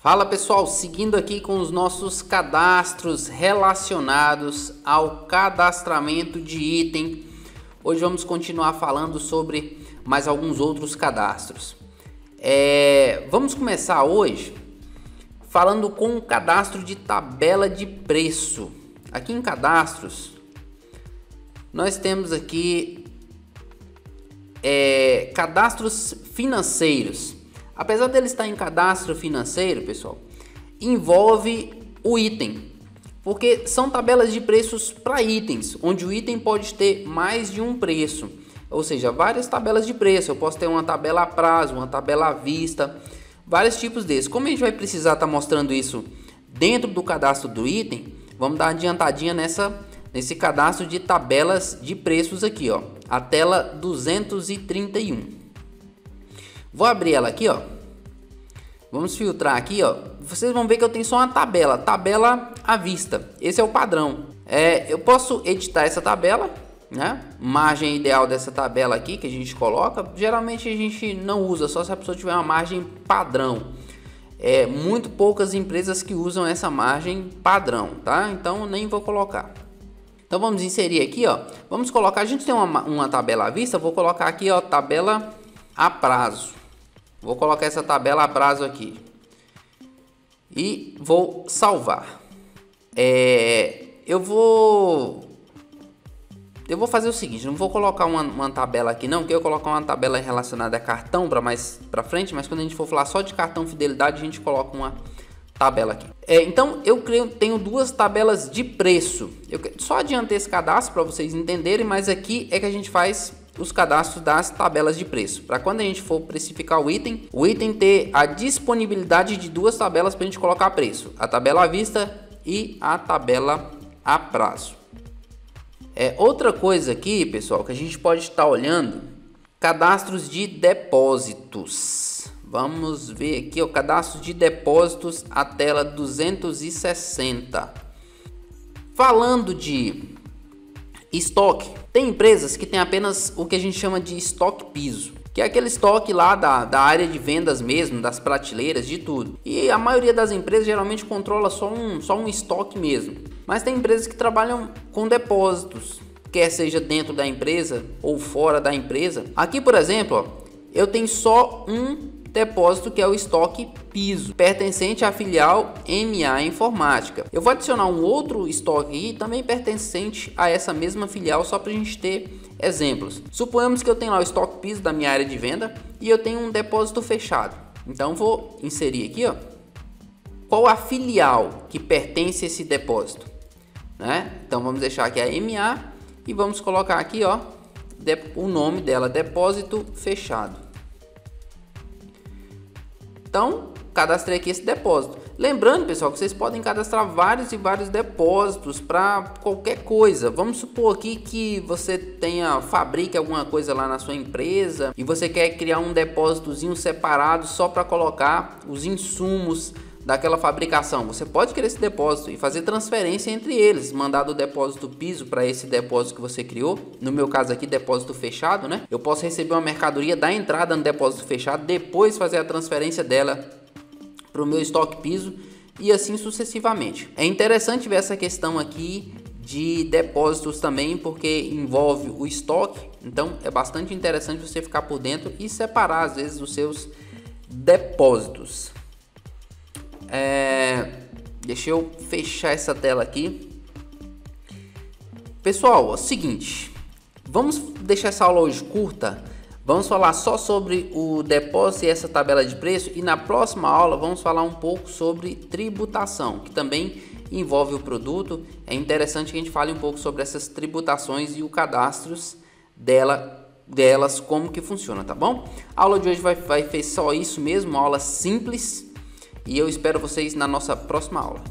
Fala pessoal, seguindo aqui com os nossos cadastros relacionados ao cadastramento de item. Hoje vamos continuar falando sobre mais alguns outros cadastros. Vamos começar hoje falando com o cadastro de tabela de preço. Aqui em cadastros, nós temos aqui cadastros financeiros. Apesar dele estar em cadastro financeiro, pessoal, envolve o item, porque são tabelas de preços para itens, onde o item pode ter mais de um preço, ou seja, várias tabelas de preço. Eu posso ter uma tabela a prazo, uma tabela à vista, vários tipos desses. Como a gente vai precisar estar mostrando isso dentro do cadastro do item, vamos dar uma adiantadinha nesse cadastro de tabelas de preços aqui, ó, a tela 231. Vou abrir ela aqui, ó. Vamos filtrar aqui, ó. Vocês vão ver que eu tenho só uma tabela à vista. Esse é o padrão. Eu posso editar essa tabela, né? Margem ideal dessa tabela aqui que a gente coloca. Geralmente a gente não usa, só se a pessoa tiver uma margem padrão. Muito poucas empresas que usam essa margem padrão, tá? Então nem vou colocar. Então vamos inserir aqui, ó. Vamos colocar, a gente tem uma tabela à vista. Vou colocar aqui, ó, tabela a prazo. Vou colocar essa tabela a prazo aqui e vou salvar. Eu vou fazer o seguinte, não vou colocar uma tabela aqui não, porque eu colocar uma tabela relacionada a cartão para mais para frente, mas quando a gente for falar só de cartão fidelidade, a gente coloca uma tabela aqui. Então eu tenho duas tabelas de preço. Eu só adiantei esse cadastro para vocês entenderem, mas aqui é que a gente faz os cadastros das tabelas de preço, para quando a gente for precificar o item ter a disponibilidade de duas tabelas para a gente colocar preço, a tabela à vista e a tabela a prazo. Outra coisa aqui, pessoal, que a gente pode estar olhando, cadastros de depósitos. Vamos ver aqui o cadastro de depósitos, a tela 260. Falando de estoque, tem empresas que tem apenas o que a gente chama de estoque piso, que é aquele estoque lá da área de vendas mesmo, das prateleiras, de tudo. E a maioria das empresas geralmente controla só um estoque mesmo. Mas tem empresas que trabalham com depósitos, quer seja dentro da empresa ou fora da empresa. Aqui, por exemplo, ó, eu tenho só um depósito que é o estoque piso, pertencente à filial MA Informática. Eu vou adicionar um outro estoque aí, também pertencente a essa mesma filial, só para a gente ter exemplos. Suponhamos que eu tenho lá o estoque piso da minha área de venda e eu tenho um depósito fechado. Então vou inserir aqui, ó, qual a filial que pertence a esse depósito, né? Então vamos deixar aqui a MA e vamos colocar aqui, ó, o nome dela, depósito fechado. Então, cadastrei aqui esse depósito. Lembrando, pessoal, que vocês podem cadastrar vários e vários depósitos para qualquer coisa. Vamos supor aqui que você fabrique alguma coisa lá na sua empresa e você quer criar um depósitozinho separado só para colocar os insumos daquela fabricação. Você pode criar esse depósito e fazer transferência entre eles, mandar do depósito piso para esse depósito que você criou. No meu caso aqui, depósito fechado, né? Eu posso receber uma mercadoria da entrada no depósito fechado, depois fazer a transferência dela para o meu estoque piso e assim sucessivamente. É interessante ver essa questão aqui de depósitos também, porque envolve o estoque. Então é bastante interessante você ficar por dentro e separar às vezes os seus depósitos. Deixa eu fechar essa tela aqui. Pessoal, é o seguinte, vamos deixar essa aula hoje curta. Vamos falar só sobre o depósito e essa tabela de preço, e na próxima aula vamos falar um pouco sobre tributação, que também envolve o produto. É interessante que a gente fale um pouco sobre essas tributações e o cadastro delas, como que funciona, tá bom? A aula de hoje vai ser só isso mesmo, uma aula simples. E eu espero vocês na nossa próxima aula.